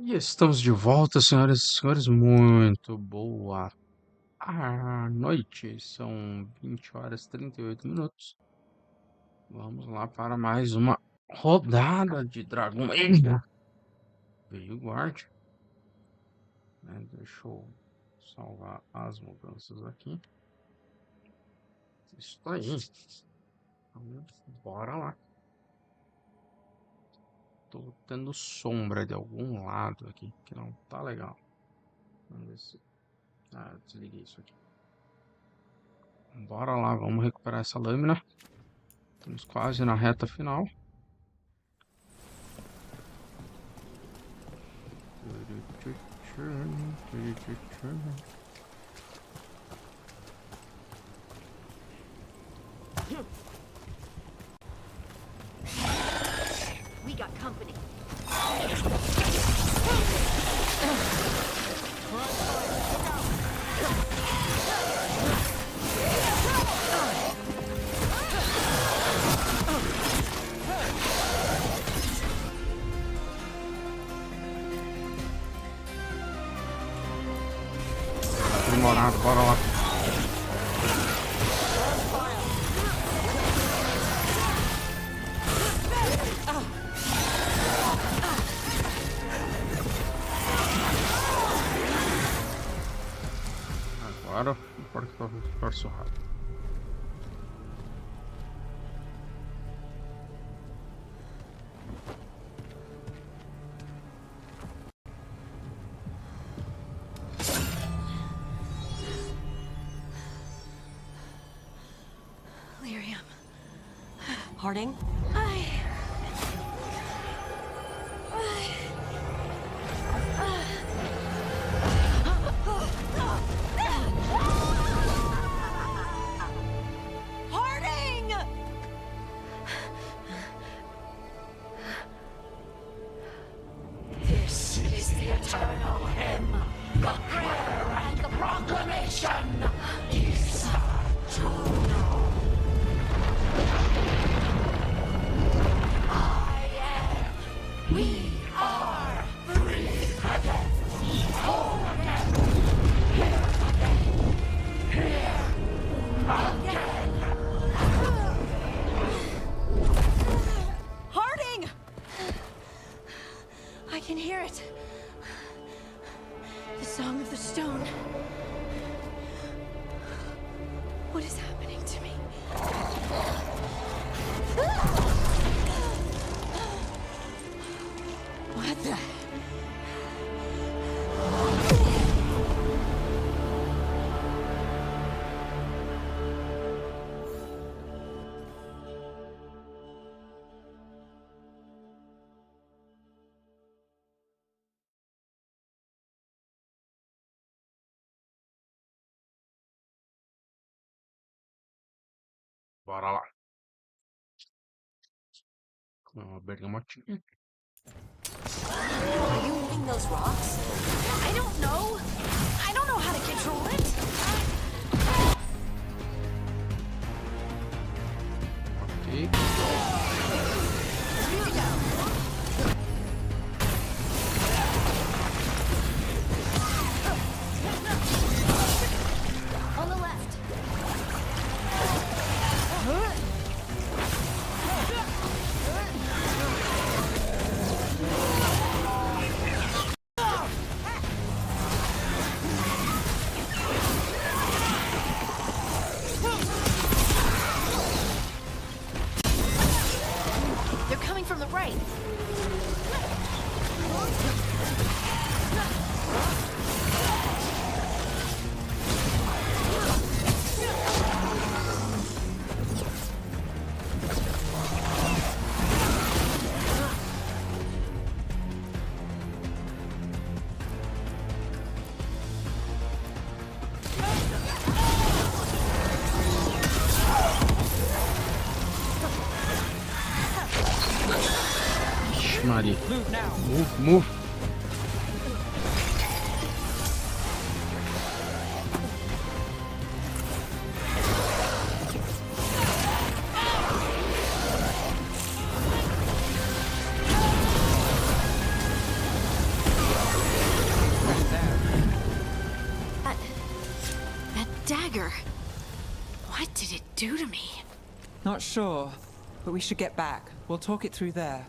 E estamos de volta, senhoras e senhores. Muito boa noite. São 20 horas e 38 minutos. Vamos lá para mais uma rodada de Dragão Veilguard. Deixa eu salvar as mudanças aqui. Isso aí. Então, bora lá. Tô tendo sombra de algum lado aqui, que não tá legal. Vamos ver se... desliguei isso aqui. Bora lá, vamos recuperar essa lâmina. Estamos quase na reta final. We got company. Demorado, bora lá. Agora, importa que eu vou ficar surrado. Lyrium. Harding? Harding! This is the eternal hymn, the prayer and the proclamation. Isa to know. I am. We are free again. Whole again. Here again. Here again. Harding! I can hear it. The song of the stone. What is happening to me? What the? Bora lá. Com uma bergamotinha. Are you moving those rocks? I don't know. I don't know how to control it. Ok. Here we go. On the left. They're coming from the right. Ixi, Maria. Move, move. dagger. What did it do to me? Not sure, but we should get back. We'll talk it through there.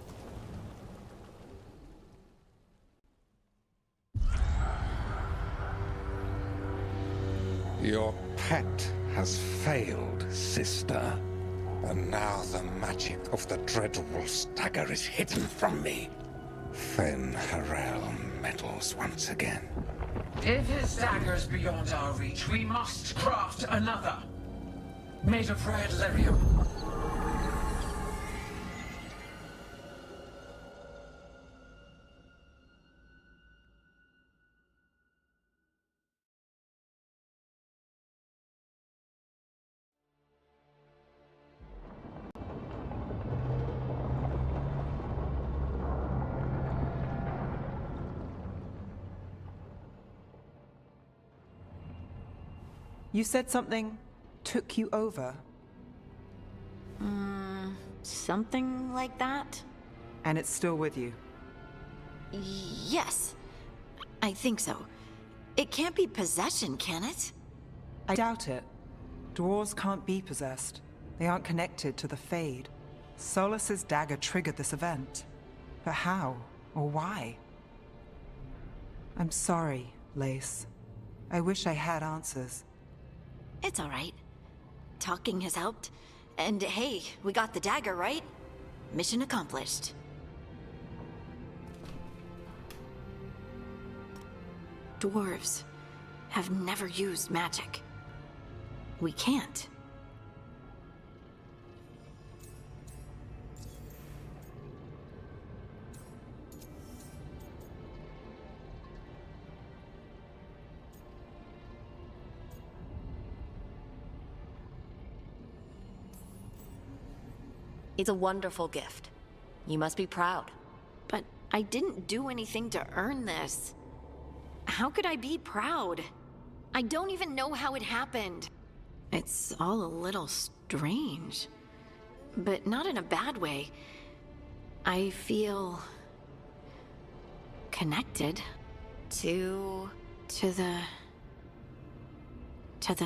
Your pet has failed, sister. And now the magic of the Dreadwolf's dagger is hidden from me. Fen Harel meddles once again. If his dagger's beyond our reach, we must craft another. Made of red lyrium. You said something took you over, Something like that? and it's still with you. Yes. I think so. It can't be possession, can it? I doubt it. Dwarves can't be possessed. They aren't connected to the Fade. Solas's dagger triggered this event. But how? Or why? I'm sorry, Lace. I wish I had answers. It's all right. Talking has helped. And hey, we got the dagger, right? Mission accomplished. Dwarves have never used magic. We can't. It's a wonderful gift. You must be proud. But I didn't do anything to earn this. How could I be proud? I don't even know how it happened. It's all a little strange. But not in a bad way. I feel... connected to the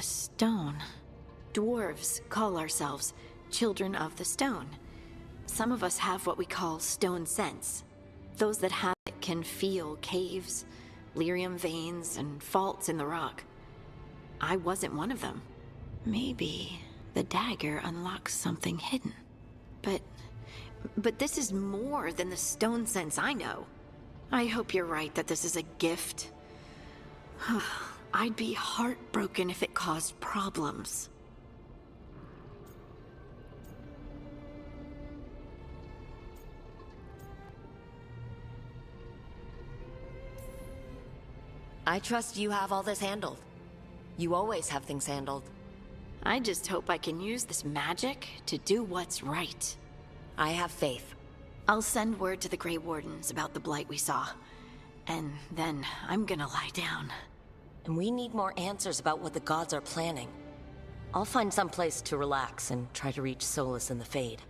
stone. Dwarves call ourselves children of the stone. Some of us have what we call stone sense. Those that have it can feel caves, lyrium veins, and faults in the rock. I wasn't one of them. Maybe the dagger unlocks something hidden. But this is more than the stone sense I know. I hope you're right that this is a gift. I'd be heartbroken if it caused problems. I trust you have all this handled. You always have things handled. I just hope I can use this magic to do what's right. I have faith. I'll send word to the Grey Wardens about the blight we saw. And then I'm gonna lie down. And we need more answers about what the gods are planning. I'll find some place to relax and try to reach Solas in the Fade.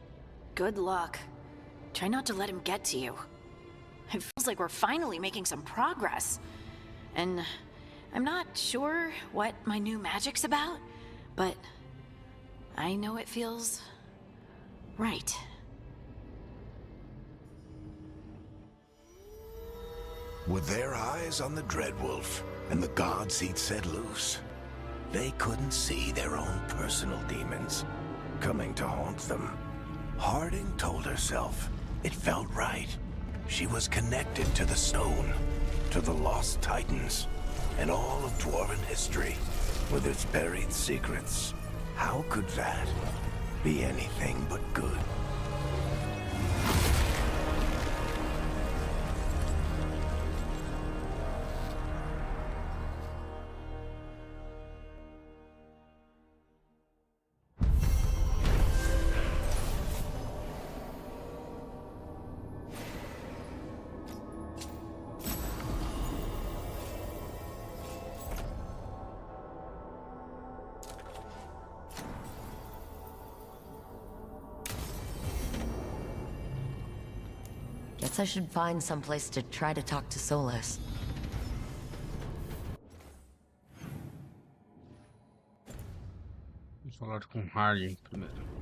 Good luck. Try not to let him get to you. It feels like we're finally making some progress. And I'm not sure what my new magic's about, but I know it feels right. With their eyes on the Dreadwolf and the gods he'd set loose, they couldn't see their own personal demons coming to haunt them. Harding told herself it felt right. She was connected to the stone, to the lost titans, and all of Dwarven history, with its buried secrets. How could that be anything but good? Guess I should find some place to try to talk to Solas. falar com Hardy primeiro.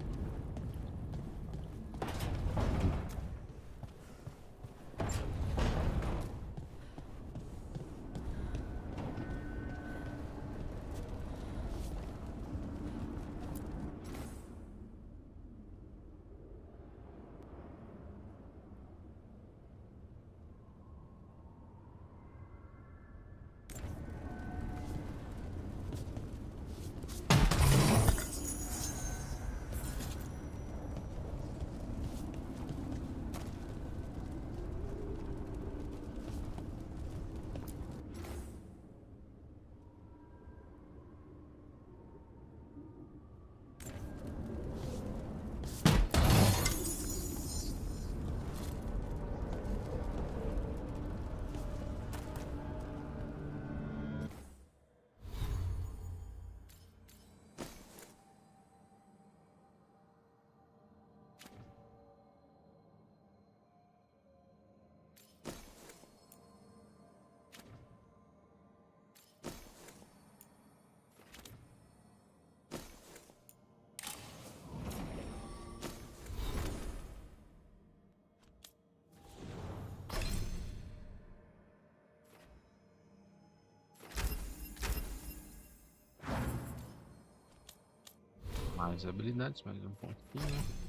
Mais habilidades, mais um pontinho.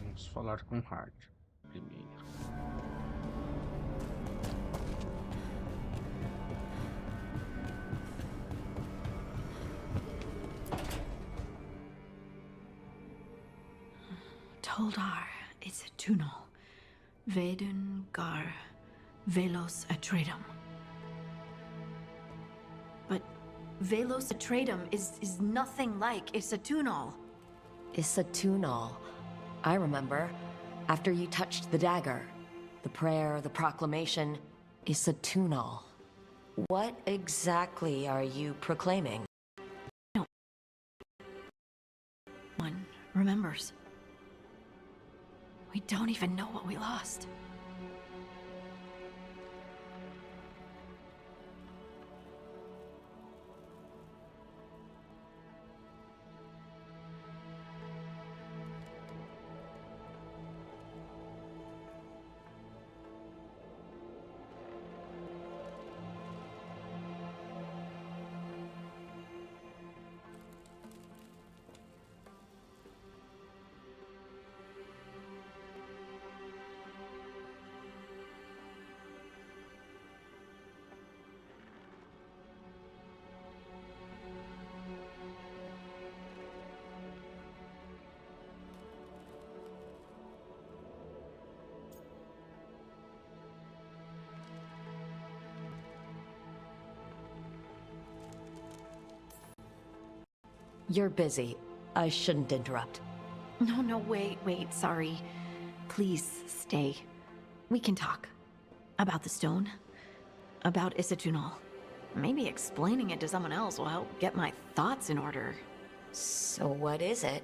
Vamos falar com Hard primeiro. Toldar is a tunal. Veilguard velos atretum. But velos atretum is nothing like Isatunal. Isatunal. I remember. After you touched the dagger, the prayer, the proclamation, Isatunal. What exactly are you proclaiming? No one remembers. We don't even know what we lost. You're busy. I shouldn't interrupt. No, wait, sorry. Please stay. We can talk. About the stone. About Isatunal. Maybe explaining it to someone else will help get my thoughts in order. So what is it?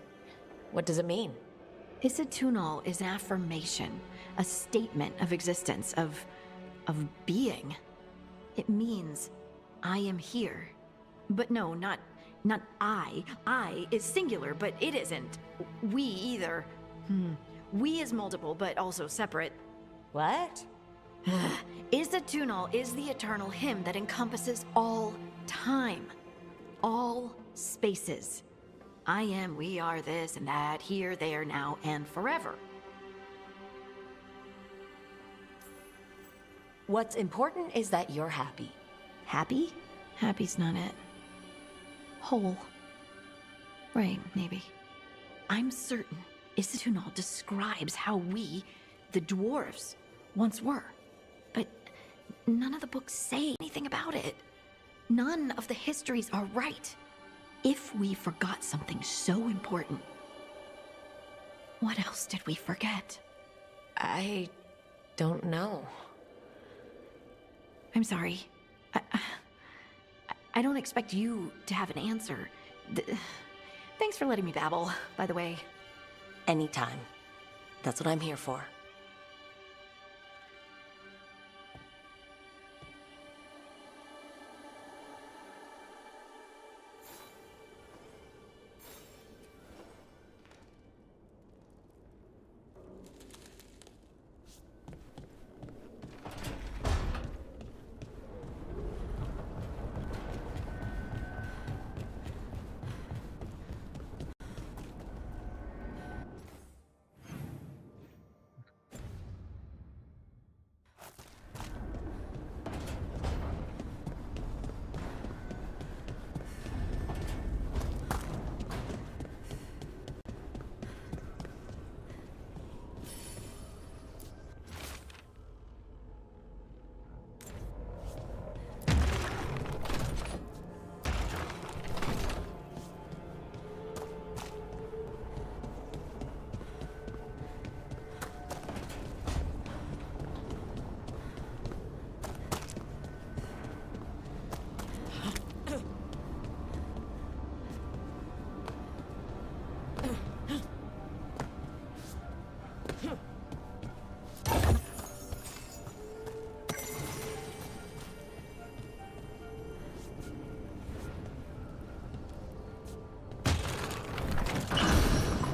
What does it mean? Isatunal is an affirmation, a statement of existence, of being. It means, I am here. But no, not I. I is singular, but it isn't. We either. We is multiple, but also separate. What? Isatunal is the eternal hymn that encompasses all time. All spaces. I am, we are, this and that, here, there, now, and forever. What's important is that you're happy. Happy? Happy's not it. Whole. Right, maybe. I'm certain Isatunal describes how we, the dwarves, once were. none of the books say anything about it. None of the histories are right. If we forgot something so important, what else did we forget? I don't know. I'm sorry. I don't expect you to have an answer. Thanks for letting me babble, by the way. Anytime. That's what I'm here for.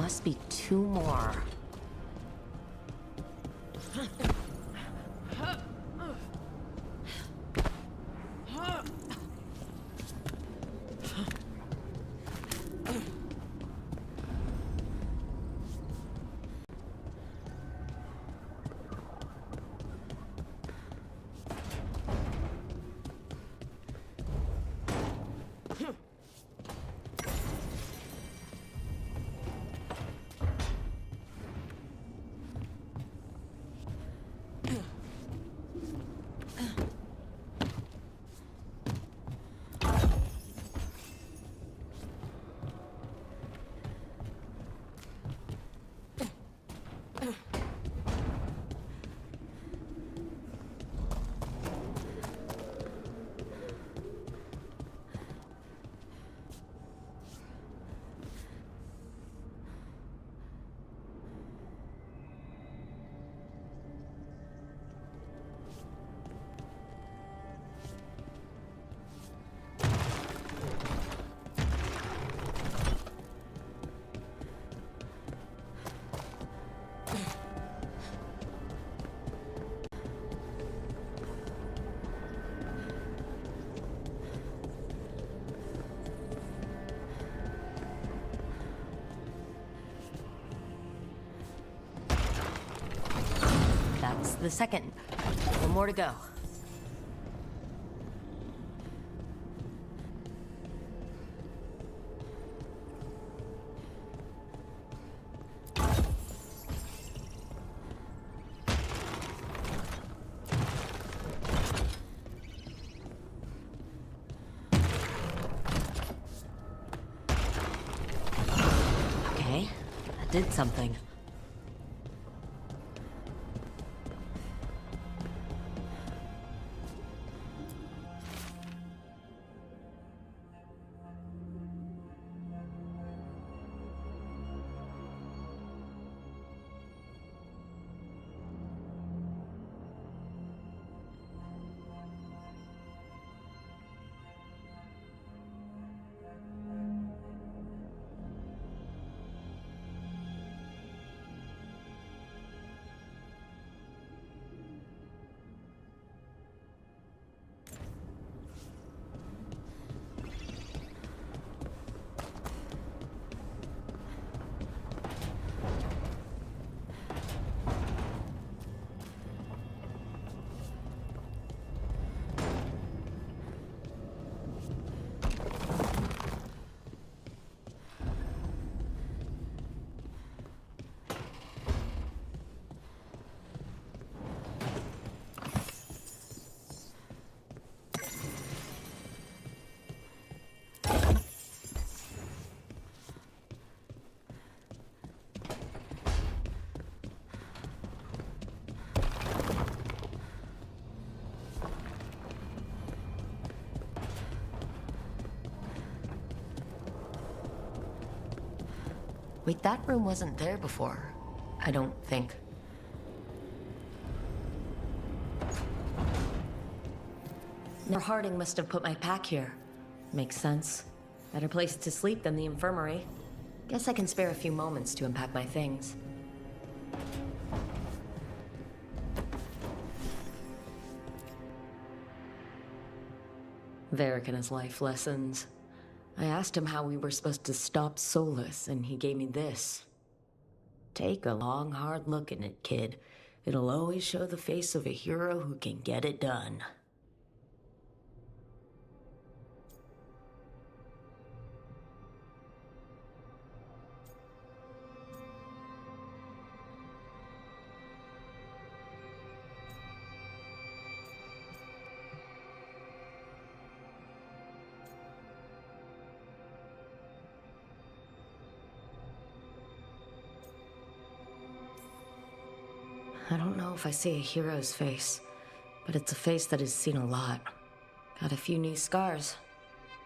Must be two more. That's the second. One more to go. Okay, that did something. Wait, that room wasn't there before. I don't think. Now Harding must have put my pack here. Makes sense. Better place to sleep than the infirmary. Guess I can spare a few moments to unpack my things. Varric and his life lessons. I asked him how we were supposed to stop Solus, and he gave me this. Take a long, hard look at it, kid. It'll always show the face of a hero who can get it done. I don't know if I see a hero's face, but it's a face that has seen a lot. Got a few new scars.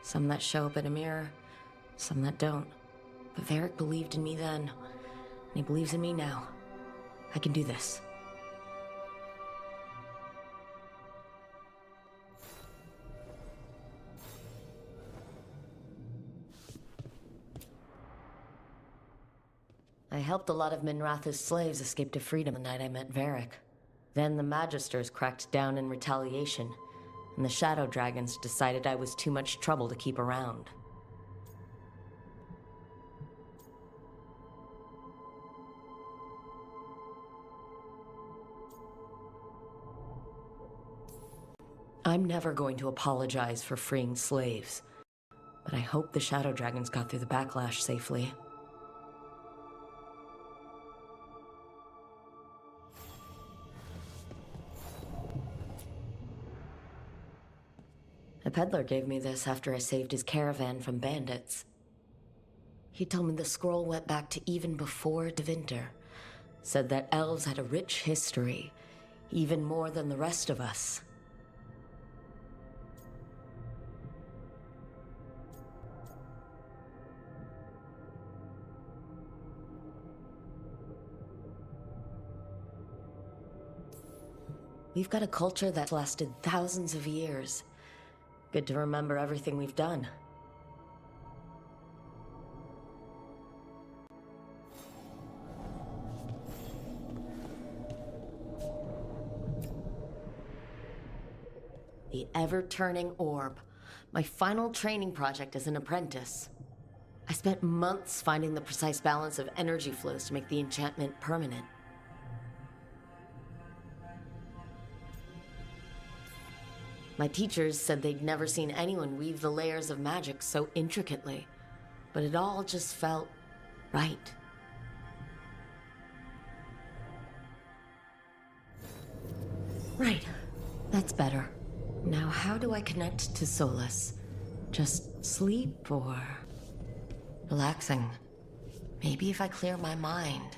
Some that show up in a mirror, some that don't. But Varric believed in me then, and he believes in me now. I can do this. I helped a lot of Minratha's slaves escape to freedom the night I met Varric. Then the Magisters cracked down in retaliation, and the Shadow Dragons decided I was too much trouble to keep around. I'm never going to apologize for freeing slaves, but I hope the Shadow Dragons got through the backlash safely. A peddler gave me this after I saved his caravan from bandits. He told me the scroll went back to even before Devinter. Said that elves had a rich history, even more than the rest of us. We've got a culture that lasted thousands of years. Good to remember everything we've done. The ever-turning orb. My final training project as an apprentice. I spent months finding the precise balance of energy flows to make the enchantment permanent. My teachers said they'd never seen anyone weave the layers of magic so intricately, but it all just felt right. Right, that's better. Now how do I connect to Solus? Just sleep or relaxing? Maybe if I clear my mind.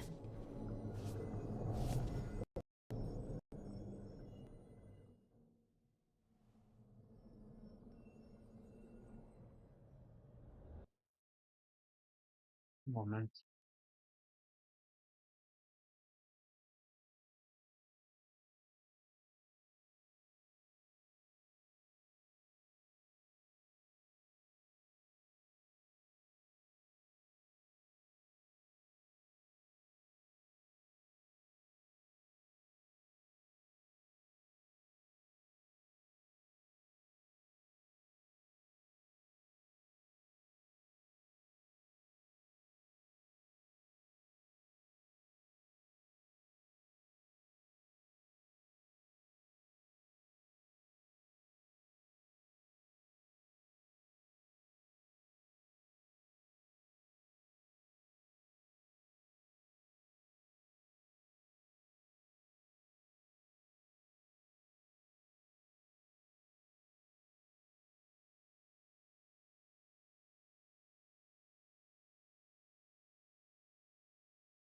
Moment.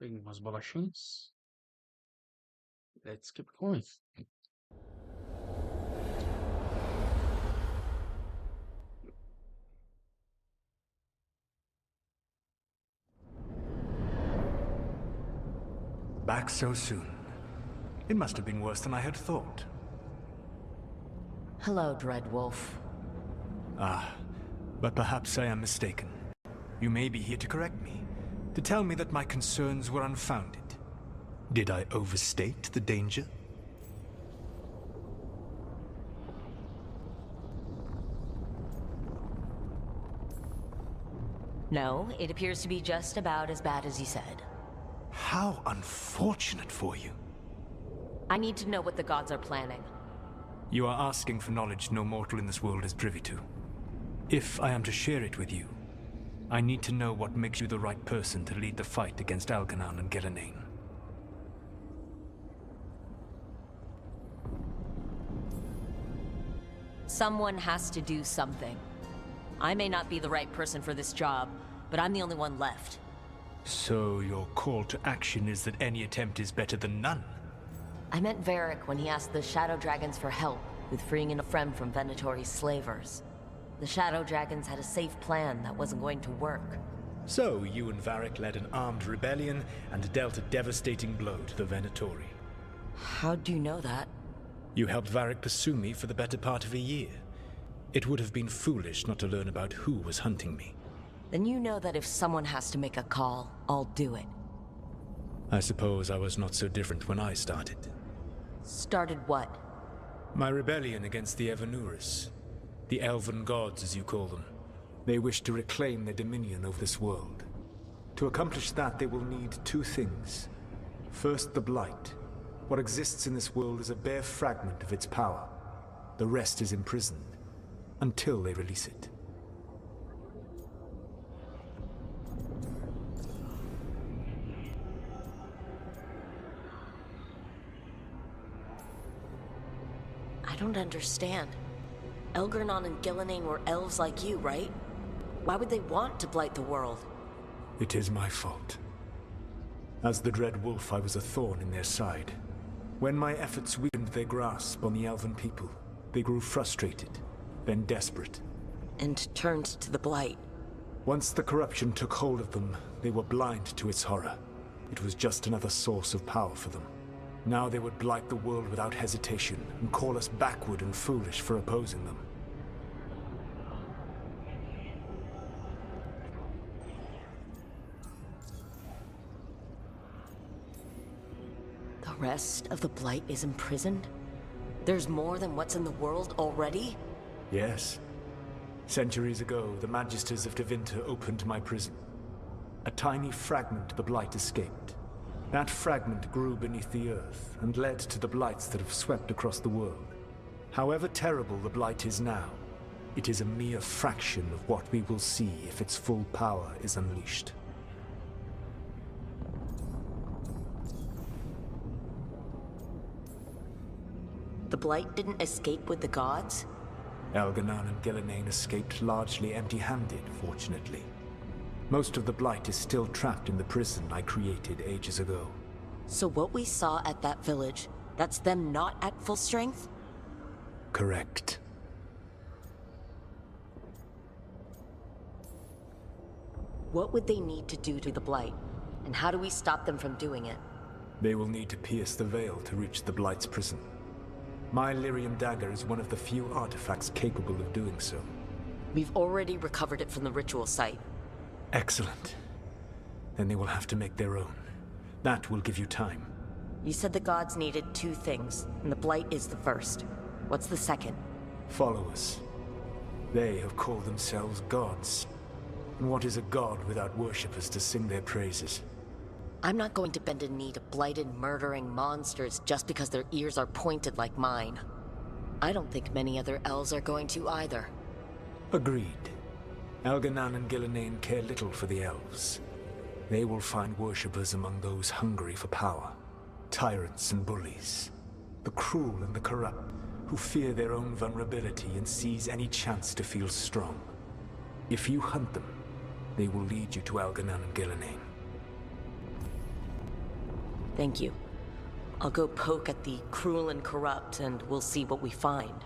Peguei umas bolachinhas. Let's keep going. back so soon. It must have been worse than I had thought. Hello, Dreadwolf. Ah, but perhaps I am mistaken. You may be here to correct me, to tell me that my concerns were unfounded. Did I overstate the danger? No, it appears to be just about as bad as you said. How unfortunate for you. I need to know what the gods are planning. You are asking for knowledge no mortal in this world is privy to. If I am to share it with you, I need to know what makes you the right person to lead the fight against Algernon and Gillenane. Someone has to do something. I may not be the right person for this job, but I'm the only one left. So your call to action is that any attempt is better than none? I meant Varric when he asked the Shadow Dragons for help with freeing a friend from Venatori's slavers. The Shadow Dragons had a safe plan that wasn't going to work. So you and Varric led an armed rebellion and dealt a devastating blow to the Venatori. How'd you know that? You helped Varric pursue me for the better part of a year. It would have been foolish not to learn about who was hunting me. Then you know that if someone has to make a call, I'll do it. I suppose I was not so different when I started. Started what? My rebellion against the Evanuris. The elven gods, as you call them. They wish to reclaim their dominion over this world. To accomplish that, they will need two things. First, the Blight. What exists in this world is a bare fragment of its power. The rest is imprisoned, until they release it. I don't understand. Algernon and Gillenane were elves like you, right? Why would they want to blight the world? It is my fault. As the Dread Wolf, I was a thorn in their side. When my efforts weakened their grasp on the elven people, they grew frustrated, then desperate. And turned to the Blight. Once the corruption took hold of them, they were blind to its horror. It was just another source of power for them. Now they would blight the world without hesitation, and call us backward and foolish for opposing them. The rest of the Blight is imprisoned? There's more than what's in the world already? Yes. Centuries ago, the Magisters of Tevinter opened my prison. A tiny fragment of the Blight escaped. That fragment grew beneath the earth and led to the Blights that have swept across the world. However terrible the Blight is now, it is a mere fraction of what we will see if its full power is unleashed. The Blight didn't escape with the gods? Algernon and Gillenane escaped largely empty-handed, fortunately. Most of the Blight is still trapped in the prison I created ages ago. So what we saw at that village, that's them not at full strength? Correct. What would they need to do to the Blight? And how do we stop them from doing it? They will need to pierce the veil to reach the Blight's prison. My Lyrium dagger is one of the few artifacts capable of doing so. We've already recovered it from the ritual site. Excellent. Then they will have to make their own. That will give you time. You said the gods needed two things, and the Blight is the first. What's the second? Followers. They have called themselves gods. And what is a god without worshippers to sing their praises? I'm not going to bend a knee to blighted, murdering monsters just because their ears are pointed like mine. I don't think many other elves are going to either. Agreed. Algernon and Gillenane care little for the elves. They will find worshippers among those hungry for power. Tyrants and bullies. The cruel and the corrupt, who fear their own vulnerability and seize any chance to feel strong. If you hunt them, they will lead you to Algernon and Gillenane. Thank you. I'll go poke at the cruel and corrupt, and we'll see what we find.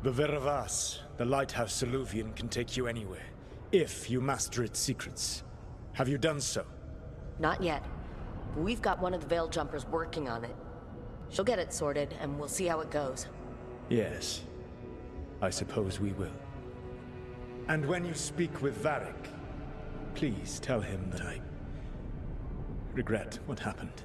The Veravas, the lighthouse Soluvian, can take you anywhere, if you master its secrets. Have you done so? Not yet. We've got one of the Veil Jumpers working on it. She'll get it sorted, and we'll see how it goes. Yes, I suppose we will. And when you speak with Varric, please tell him that I regret what happened.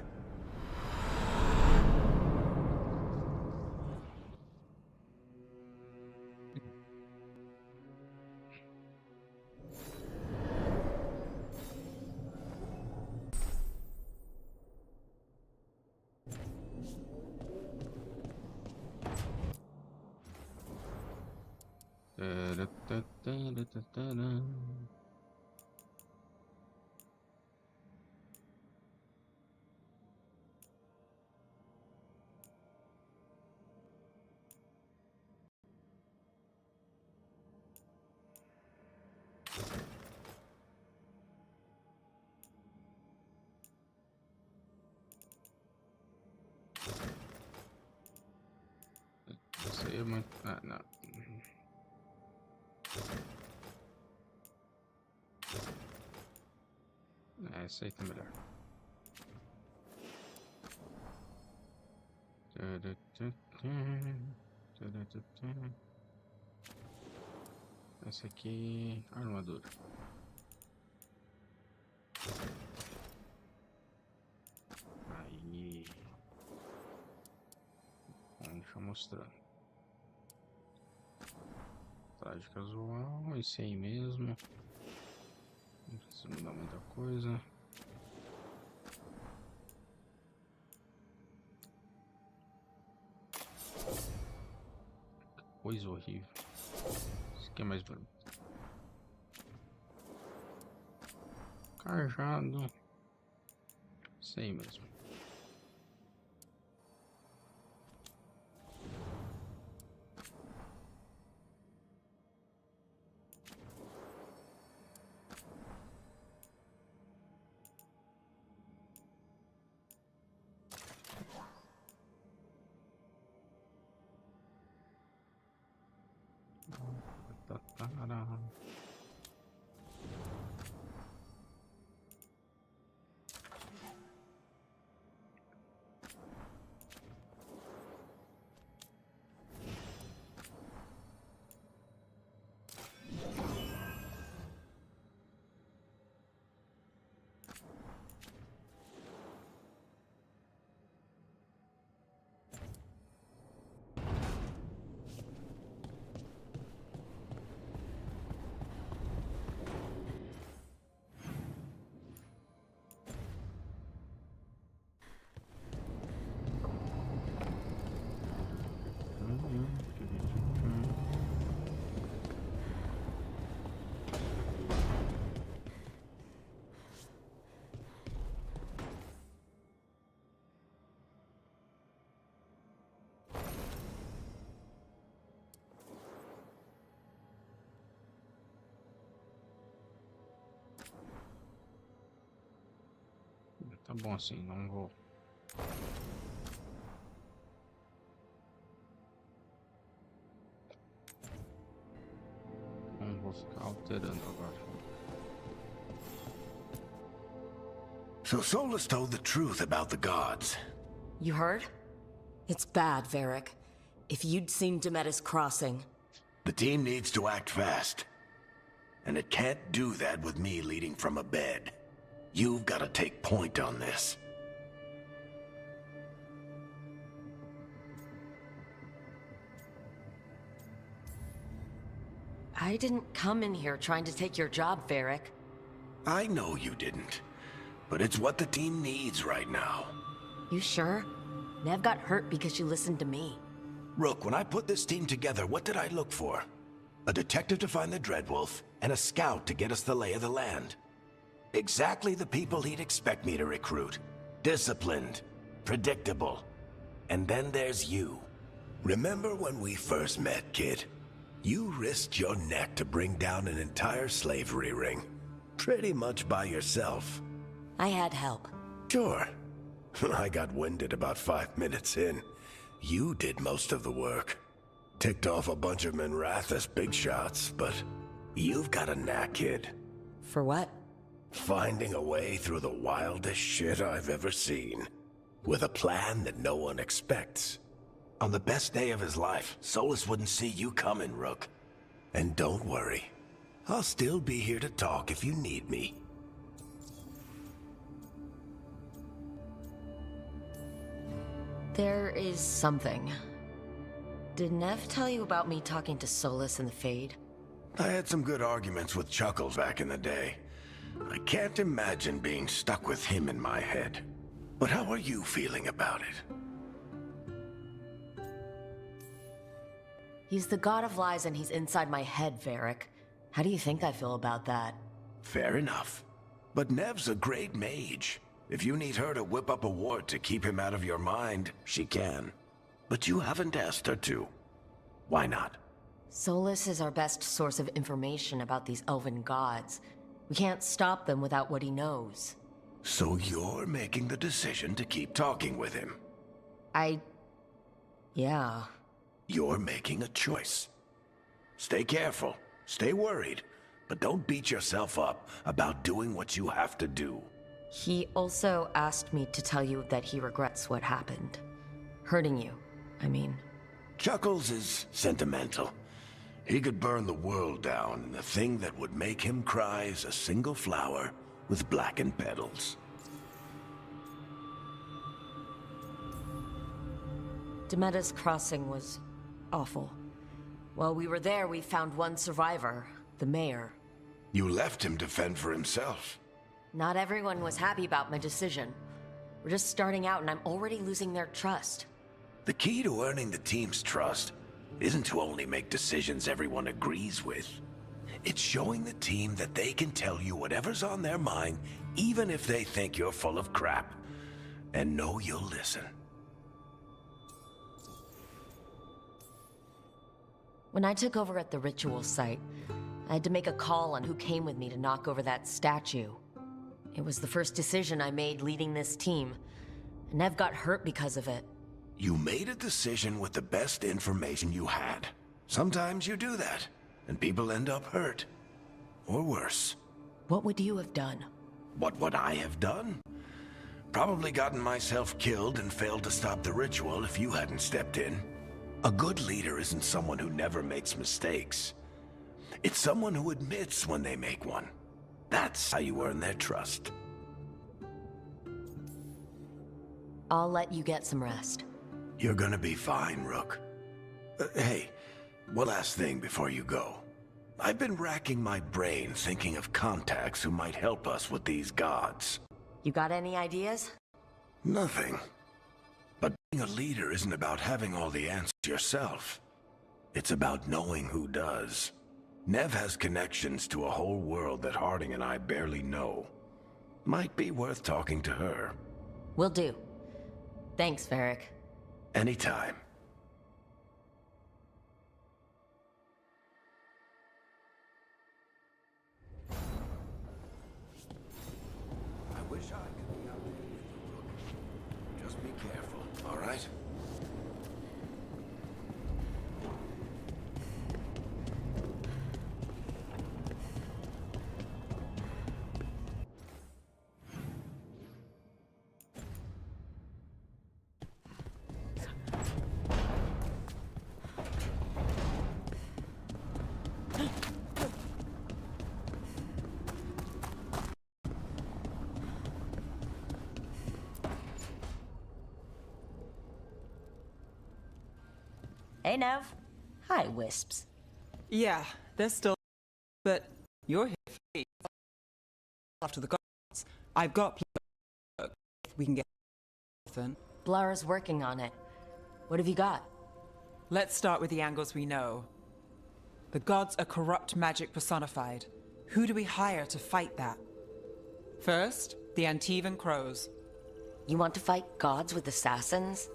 Isso aí é muito... Ah, não. Essa aí tá melhor. Essa aqui, armadura. Aí. Deixa eu mostrar. Traje casual, esse aí mesmo. Não precisa mudar muita coisa. Coisa horrível. Esse aqui é mais bonito. Cajado. Isso aí mesmo. Tá bom assim, não vou. Não vou ficar alterando agora. So Solus told the truth about the gods. You heard? It's bad, Varric. If you'd seen Demetis crossing... The team needs to act fast. And it can't do that with me leading from a bed. You've got to take point on this. I didn't come in here trying to take your job, Varric. I know you didn't. But it's what the team needs right now. You sure? Nev got hurt because you listened to me. Rook, when I put this team together, what did I look for? A detective to find the Dreadwolf, and a scout to get us the lay of the land. Exactly the people he'd expect me to recruit. Disciplined, predictable. And then there's you. Remember when we first met, kid? You risked your neck to bring down an entire slavery ring. Pretty much by yourself. I had help. Sure. I got winded about 5 minutes in. You did most of the work. Ticked off a bunch of Minrathous big shots, but you've got a knack, kid. For what? Finding a way through the wildest shit I've ever seen. With a plan that no one expects. On the best day of his life, Solus wouldn't see you coming, Rook. And don't worry. I'll still be here to talk if you need me. There is something. Did Nev tell you about me talking to Solus in the Fade? I had some good arguments with Chuckles back in the day. I can't imagine being stuck with him in my head. But how are you feeling about it? He's the god of lies and he's inside my head, Varric. How do you think I feel about that? Fair enough. But Nev's a great mage. If you need her to whip up a ward to keep him out of your mind, she can. But you haven't asked her to. Why not? Solus is our best source of information about these elven gods. We can't stop them without what he knows. So you're making the decision to keep talking with him? Yeah. You're making a choice. Stay careful, stay worried, but don't beat yourself up about doing what you have to do. He also asked me to tell you that he regrets what happened. Hurting you, I mean. Chuckles is sentimental. He could burn the world down, and the thing that would make him cry is a single flower with blackened petals. Demeda's crossing was awful. While we were there, we found one survivor, the mayor. You left him to fend for himself. Not everyone was happy about my decision. We're just starting out and I'm already losing their trust. The key to earning the team's trust isn't to only make decisions everyone agrees with. It's showing the team that they can tell you whatever's on their mind, even if they think you're full of crap, and know you'll listen. When I took over at the ritual site, I had to make a call on who came with me to knock over that statue. It was the first decision I made leading this team, and Nev got hurt because of it. You made a decision with the best information you had. Sometimes you do that, and people end up hurt. Or worse. What would you have done? What would I have done? Probably gotten myself killed and failed to stop the ritual if you hadn't stepped in. A good leader isn't someone who never makes mistakes. It's someone who admits when they make one. That's how you earn their trust. I'll let you get some rest. You're gonna be fine, Rook. Hey, one last thing before you go. I've been racking my brain thinking of contacts who might help us with these gods. You got any ideas? Nothing. But being a leader isn't about having all the answers yourself. It's about knowing who does. Nev has connections to a whole world that Harding and I barely know. Might be worth talking to her. Will do. Thanks, Varric. Anytime. I wish I could be out there with you, Rook. Just be careful, all right? Hey, Nev. Hi, Wisps. Yeah, they're still... But you're here for me. After the gods. I've got plenty of work if we can get then. Blara's working on it. What have you got? Let's start with the angles we know. The gods are corrupt magic personified. Who do we hire to fight that? First, the Antivan Crows. You want to fight gods with assassins?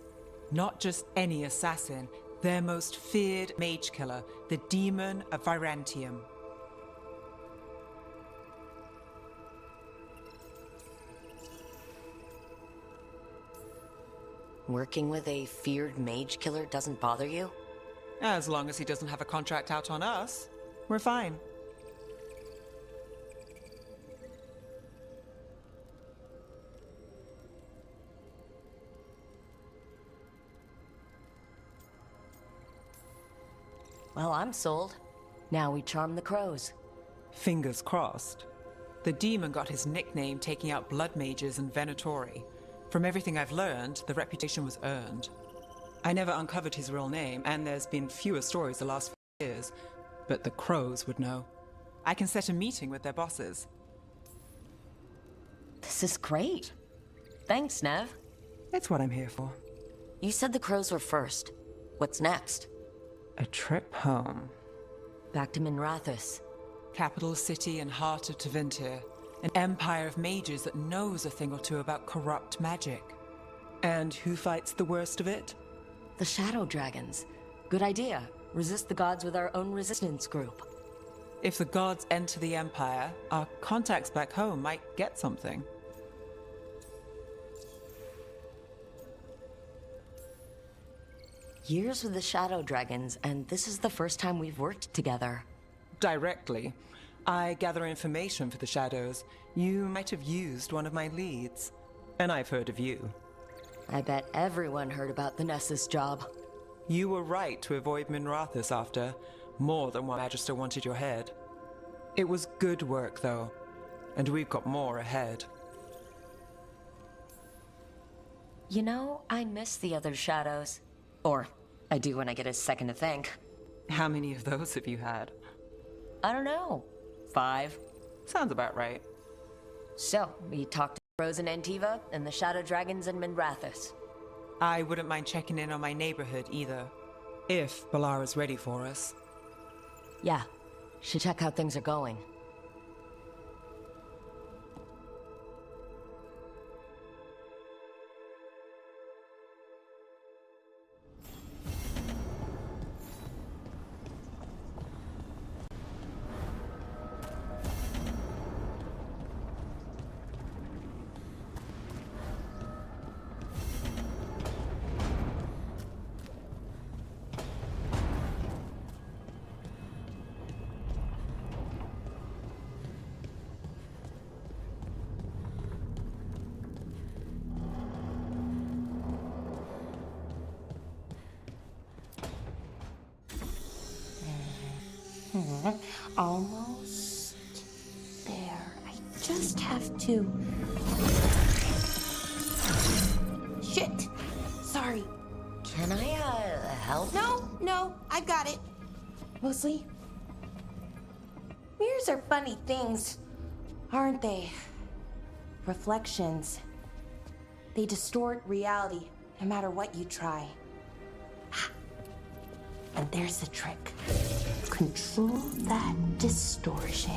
Not just any assassin. Their most feared mage killer, the Demon of Virantium. Working with a feared mage killer doesn't bother you? As long as he doesn't have a contract out on us, we're fine. Well, I'm sold. Now we charm the crows. Fingers crossed. The demon got his nickname taking out blood mages and venatori. From everything I've learned, the reputation was earned. I never uncovered his real name, and there's been fewer stories the last few years, but the crows would know. I can set a meeting with their bosses. This is great. Thanks, Nev. It's what I'm here for. You said the crows were first. What's next? A trip home. Back to Minrathous. Capital city and heart of Tevinter. An empire of mages that knows a thing or two about corrupt magic. And who fights the worst of it? The Shadow Dragons. Good idea. Resist the gods with our own resistance group. If the gods enter the empire, our contacts back home might get something. Years with the Shadow Dragons, and this is the first time we've worked together. Directly. I gather information for the Shadows. You might have used one of my leads. And I've heard of you. I bet everyone heard about the Nessus job. You were right to avoid Minrathous after. More than one Magister wanted your head. It was good work, though. And we've got more ahead. You know, I miss the other Shadows. Or, I do when I get a second to think. How many of those have you had? I don't know. 5. Sounds about right. So, we talked to Rose and Antiva, and the Shadow Dragons in Minrathous. I wouldn't mind checking in on my neighborhood either. If Balara's ready for us. Yeah. Should check how things are going. Almost there. I just have to... Shit! Sorry. Can I, help? No, I've got it. Mostly, mirrors are funny things, aren't they? Reflections. They distort reality, no matter what you try. And there's the trick. Control that distortion.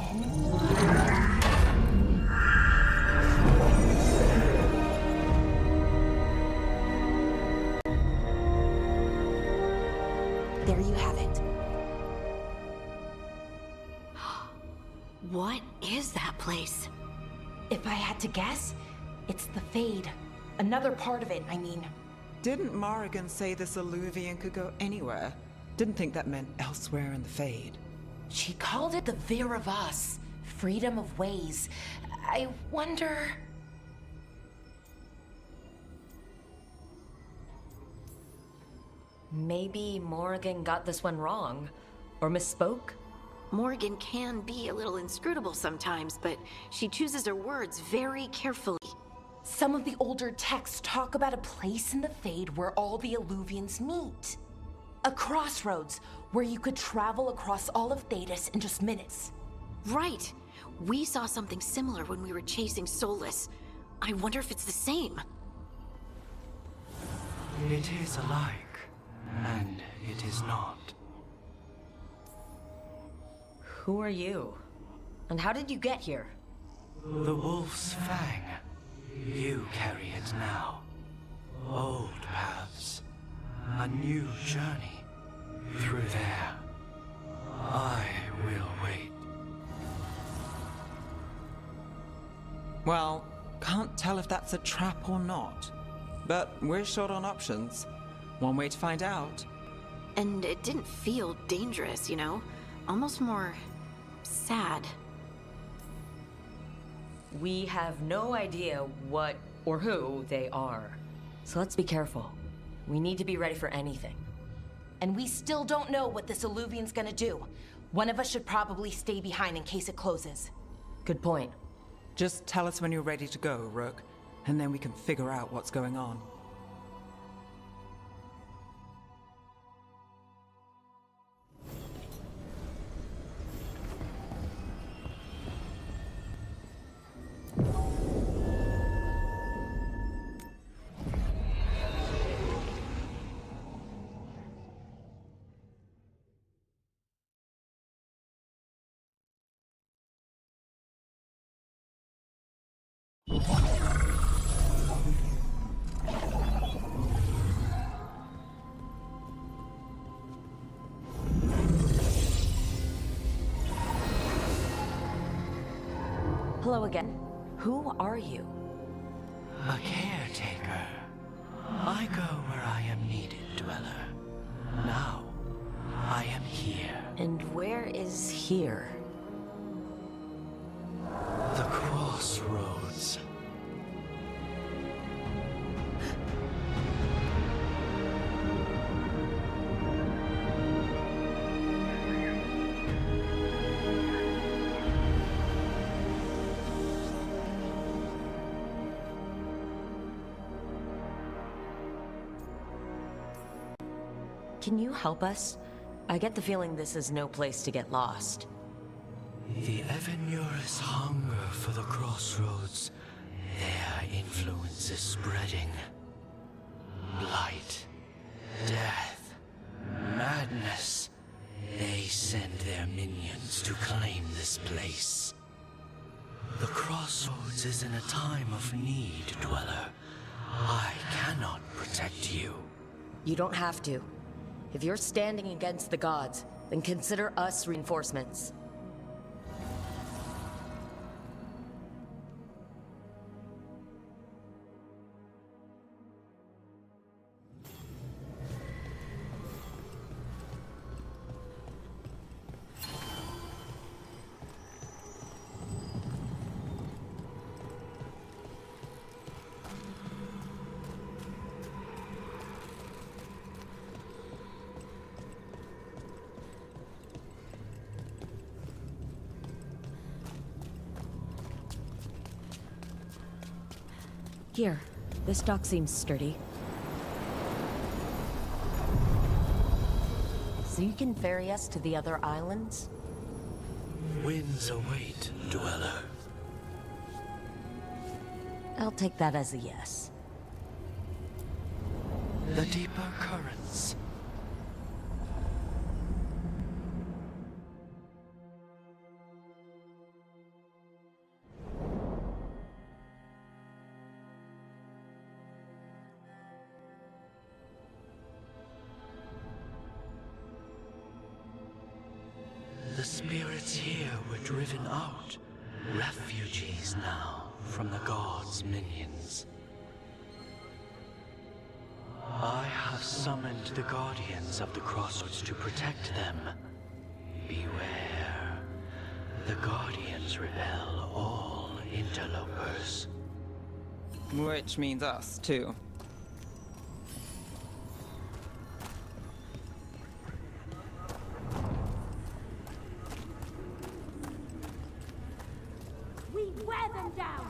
There you have it. What is that place? If I had to guess, it's the Fade. Another part of it, I mean. Didn't Morrigan say this Illuvian could go anywhere? Didn't think that meant elsewhere in the Fade. She called it the Vir of Us. Freedom of ways. I wonder... Maybe Morrigan got this one wrong. Or misspoke? Morgan can be a little inscrutable sometimes, but she chooses her words very carefully. Some of the older texts talk about a place in the Fade where all the Illuvians meet. A crossroads where you could travel across all of Thedas in just minutes. Right. We saw something similar when we were chasing Solus. I wonder if it's the same. It is alike, and it is not. Who are you? And how did you get here? The Wolf's Fang. You carry it now. Old paths. A new journey. Through there. I will wait. Well, can't tell if that's a trap or not. But we're short on options. One way to find out. And it didn't feel dangerous, you know? Almost more... sad. We have no idea what or who they are. So let's be careful. We need to be ready for anything. and we still don't know what this Illuvian's gonna do. One of us should probably stay behind in case it closes. Good point. Just tell us when you're ready to go, Rook, and then we can figure out what's going on. Hello again. Who are you? A caretaker. I go where I am needed, Dweller. Now, I am here. And where is here? The crossroads. Can you help us? I get the feeling this is no place to get lost. The Evanurus hunger for the crossroads. Their influence is spreading. Blight, death, madness. They send their minions to claim this place. The crossroads is in a time of need, Dweller. I cannot protect you. You don't have to. If you're standing against the gods, then consider us reinforcements. Here, this dock seems sturdy. So you can ferry us to the other islands? Winds await, Dweller. I'll take that as a yes. The deeper currents. The spirits here were driven out, refugees now from the gods' minions. I have summoned the guardians of the crossroads to protect them. Beware. The guardians repel all interlopers. Which means us, too. We wear them down!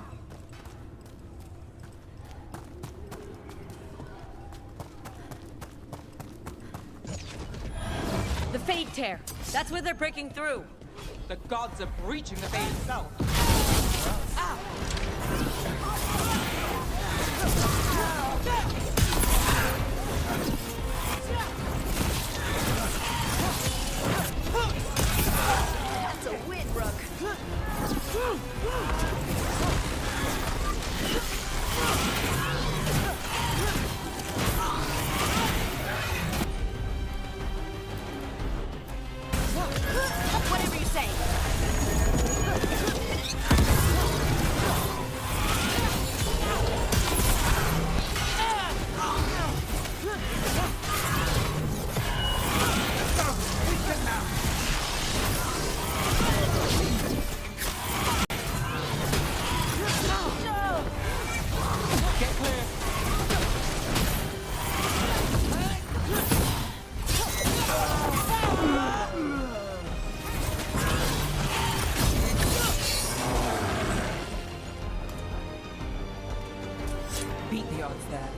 The Fade Tear! That's where they're breaking through! The gods are breaching the Fade itself! That's a win, Rook! Whatever you say! Beat the odds there.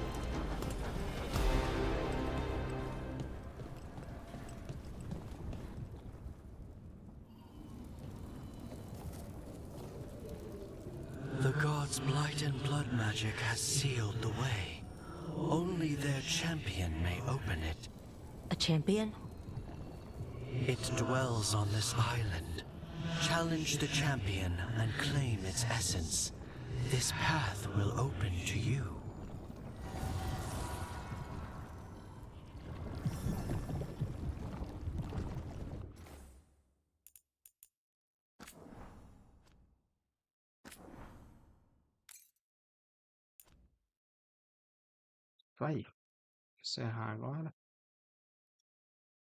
The gods' blight and blood magic has sealed the way. Only their champion may open it. A champion? It dwells on this island. Challenge the champion and claim its essence. This path will open to you. Vai. Encerrar agora.